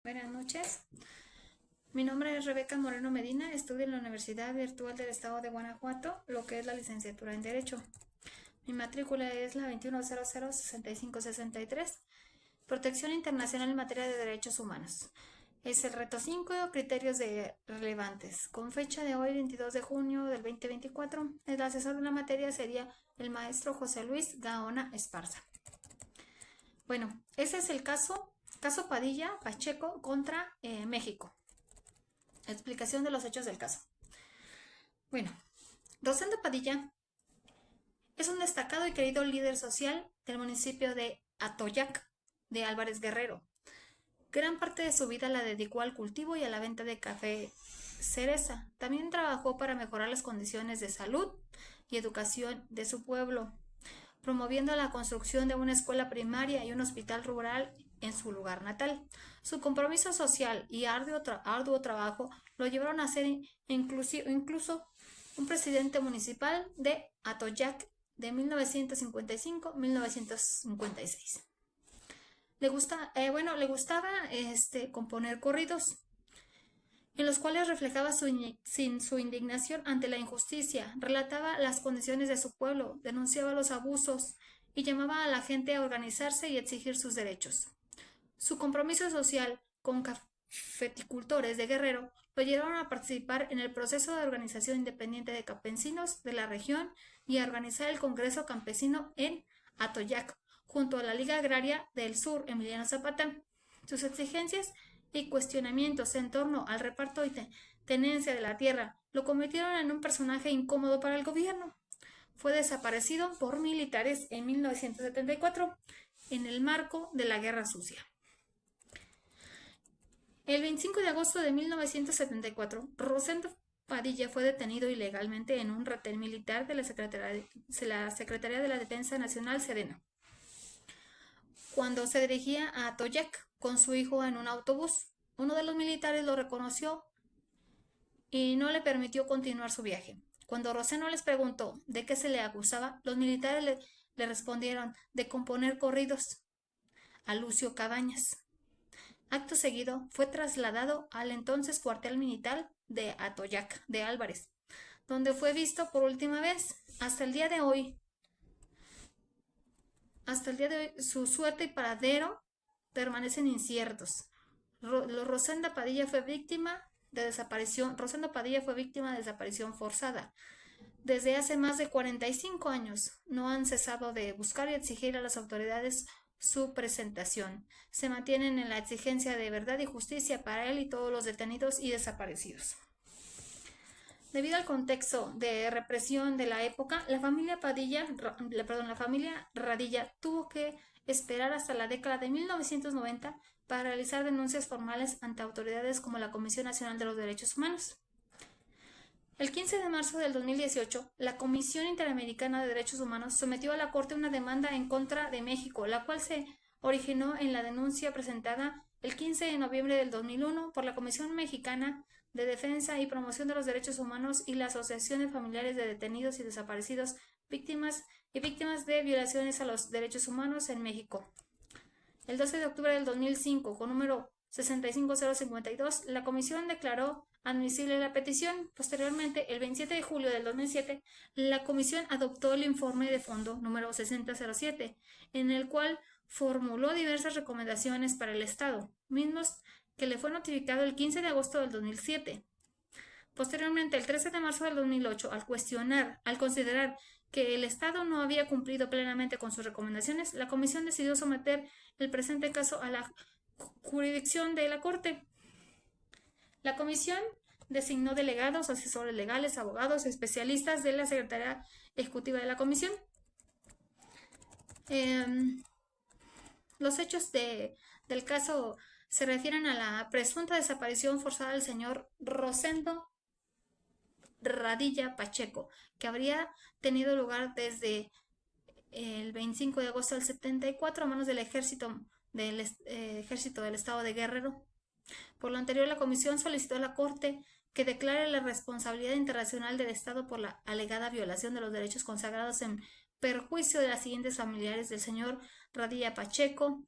Buenas noches. Mi nombre es Rebeca Moreno Medina, estudio en la Universidad Virtual del Estado de Guanajuato, lo que es la licenciatura en Derecho. Mi matrícula es la 2100-6563, Protección Internacional en Materia de Derechos Humanos. Es el reto 5, criterios relevantes. Con fecha de hoy, 22 de junio del 2024, el asesor de la materia sería el maestro José Luis Gaona Esparza. Bueno, ese es el caso Padilla Pacheco contra México. Explicación de los hechos del caso. Bueno, Rosendo Padilla es un destacado y querido líder social del municipio de Atoyac de Álvarez Guerrero. Gran parte de su vida la dedicó al cultivo y a la venta de café cereza. También trabajó para mejorar las condiciones de salud y educación de su pueblo, promoviendo la construcción de una escuela primaria y un hospital rural en su lugar natal. Su compromiso social y arduo trabajo lo llevaron a ser incluso un presidente municipal de Atoyac de 1955-1956. Le gustaba componer corridos, en los cuales reflejaba su indignación ante la injusticia, relataba las condiciones de su pueblo, denunciaba los abusos y llamaba a la gente a organizarse y exigir sus derechos. Su compromiso social con cafeticultores de Guerrero lo llevaron a participar en el proceso de organización independiente de campesinos de la región y a organizar el Congreso Campesino en Atoyac, junto a la Liga Agraria del Sur, Emiliano Zapata. Sus exigencias y cuestionamientos en torno al reparto y tenencia de la tierra lo convirtieron en un personaje incómodo para el gobierno. Fue desaparecido por militares en 1974 en el marco de la Guerra Sucia. El 25 de agosto de 1974, Rosendo Padilla fue detenido ilegalmente en un retén militar de la Secretaría de la Defensa Nacional, Sedena, cuando se dirigía a Atoyac con su hijo en un autobús. Uno de los militares lo reconoció y no le permitió continuar su viaje. Cuando Rosendo les preguntó de qué se le acusaba, los militares le respondieron de componer corridos a Lucio Cabañas. Acto seguido fue trasladado al entonces cuartel militar de Atoyac de Álvarez, donde fue visto por última vez. Hasta el día de hoy, su suerte y paradero permanecen inciertos. Rosendo Padilla fue víctima de desaparición forzada. Desde hace más de 45 años no han cesado de buscar y exigir a las autoridades su presentación. Se mantienen en la exigencia de verdad y justicia para él y todos los detenidos y desaparecidos. Debido al contexto de represión de la época, la familia Radilla tuvo que esperar hasta la década de 1990 para realizar denuncias formales ante autoridades como la Comisión Nacional de los Derechos Humanos. El 15 de marzo del 2018, la Comisión Interamericana de Derechos Humanos sometió a la Corte una demanda en contra de México, la cual se originó en la denuncia presentada el 15 de noviembre del 2001 por la Comisión Mexicana de Defensa y Promoción de los Derechos Humanos y la Asociación de Familiares de Detenidos y Desaparecidos, víctimas de violaciones a los derechos humanos en México. El 12 de octubre del 2005, con número 65052, la Comisión declaró admisible la petición. Posteriormente, el 27 de julio del 2007, la Comisión adoptó el informe de fondo número 6007, en el cual formuló diversas recomendaciones para el Estado, mismos que le fue notificado el 15 de agosto del 2007. Posteriormente, el 13 de marzo del 2008, al considerar que el Estado no había cumplido plenamente con sus recomendaciones, la Comisión decidió someter el presente caso a la jurisdicción de la Corte. La Comisión designó delegados, asesores legales, abogados, especialistas de la Secretaría Ejecutiva de la Comisión. Los hechos del caso se refieren a la presunta desaparición forzada del señor Rosendo Radilla Pacheco, que habría tenido lugar desde el 25 de agosto del 74 a manos del ejército del Estado de Guerrero. Por lo anterior, la Comisión solicitó a la Corte que declare la responsabilidad internacional del Estado por la alegada violación de los derechos consagrados en perjuicio de las siguientes familiares del señor Radilla Pacheco: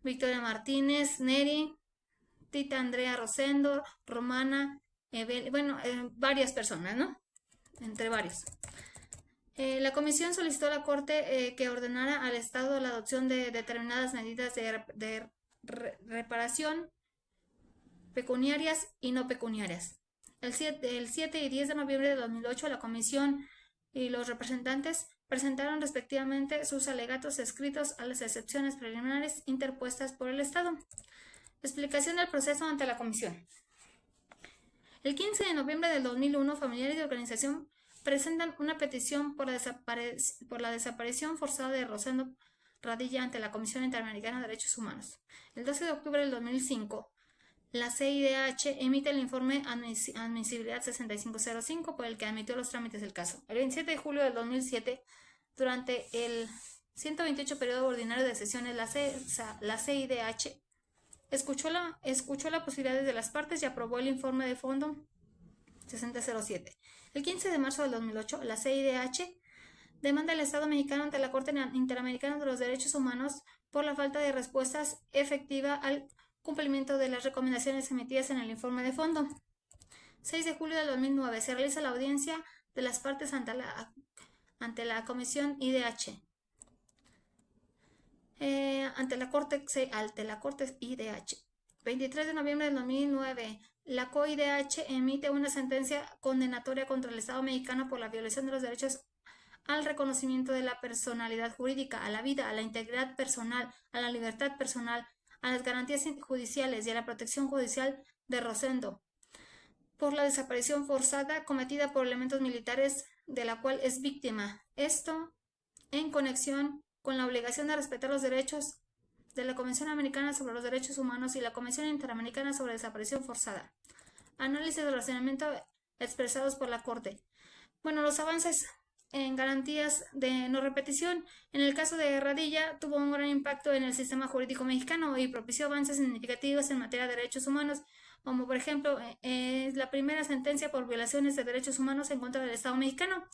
Victoria Martínez, Neri, Tita Andrea Rosendo, Romana, varias personas, ¿no? Entre varios. La comisión solicitó a la Corte que ordenara al Estado la adopción de determinadas medidas de reparación pecuniarias y no pecuniarias. El 7 y 10 de noviembre de 2008, la comisión y los representantes presentaron respectivamente sus alegatos escritos a las excepciones preliminares interpuestas por el Estado. Explicación del proceso ante la comisión. El 15 de noviembre del 2001, familiares de organización presentan una petición por la desaparición forzada de Rosendo Radilla ante la Comisión Interamericana de Derechos Humanos. El 12 de octubre del 2005, la CIDH emite el informe Admisibilidad 6505 por el que admitió los trámites del caso. El 27 de julio del 2007, durante el 128 periodo ordinario de sesiones, la CIDH escuchó las posibilidades de las partes y aprobó el informe de fondo 6007. El 15 de marzo del 2008, la CIDH demanda al Estado mexicano ante la Corte Interamericana de los Derechos Humanos por la falta de respuestas efectiva al cumplimiento de las recomendaciones emitidas en el informe de fondo. 6 de julio del 2009 se realiza la audiencia de las partes ante la Comisión IDH. Ante la Corte IDH. 23 de noviembre del 2009, la COIDH emite una sentencia condenatoria contra el Estado mexicano por la violación de los derechos al reconocimiento de la personalidad jurídica, a la vida, a la integridad personal, a la libertad personal, a las garantías judiciales y a la protección judicial de Rosendo, por la desaparición forzada cometida por elementos militares de la cual es víctima. Esto en conexión con la obligación de respetar los derechos de la Convención Americana sobre los Derechos Humanos y la Convención Interamericana sobre Desaparición Forzada. Análisis de razonamiento expresados por la Corte. Los avances en garantías de no repetición. En el caso de Radilla, tuvo un gran impacto en el sistema jurídico mexicano y propició avances significativos en materia de derechos humanos, como por ejemplo la primera sentencia por violaciones de derechos humanos en contra del Estado mexicano.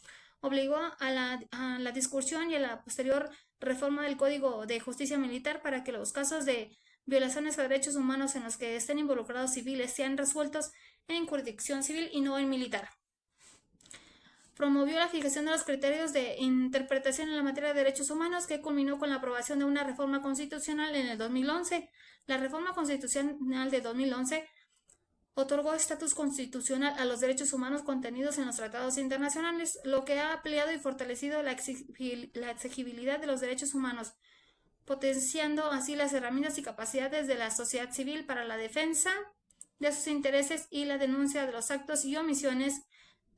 Obligó a la discusión y a la posterior reforma del Código de Justicia Militar para que los casos de violaciones a derechos humanos en los que estén involucrados civiles sean resueltos en jurisdicción civil y no en militar. Promovió la fijación de los criterios de interpretación en la materia de derechos humanos, que culminó con la aprobación de una reforma constitucional en el 2011. La reforma constitucional de 2011 otorgó estatus constitucional a los derechos humanos contenidos en los tratados internacionales, lo que ha ampliado y fortalecido la exigibilidad de los derechos humanos, potenciando así las herramientas y capacidades de la sociedad civil para la defensa de sus intereses y la denuncia de los actos y omisiones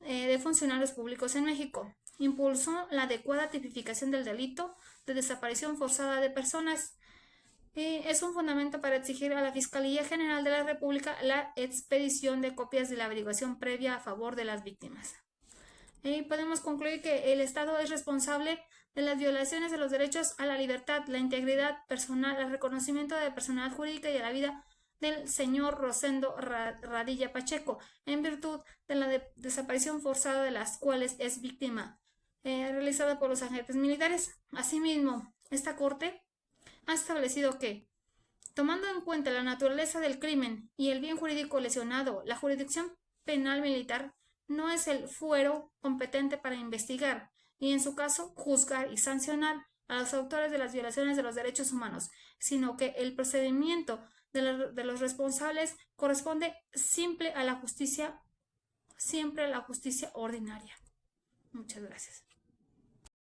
de funcionarios públicos en México. Impulsó la adecuada tipificación del delito de desaparición forzada de personas. Es un fundamento para exigir a la Fiscalía General de la República la expedición de copias de la averiguación previa a favor de las víctimas. Podemos concluir que el Estado es responsable de las violaciones de los derechos a la libertad, la integridad personal, el reconocimiento de personalidad jurídica y a la vida del señor Rosendo Radilla Pacheco, en virtud de la desaparición forzada de las cuales es víctima, realizada por los agentes militares. Asimismo, esta Corte ha establecido que, tomando en cuenta la naturaleza del crimen y el bien jurídico lesionado, la jurisdicción penal militar no es el fuero competente para investigar y, en su caso, juzgar y sancionar a los autores de las violaciones de los derechos humanos, sino que el procedimiento de los responsables corresponde siempre a la justicia ordinaria. Muchas gracias.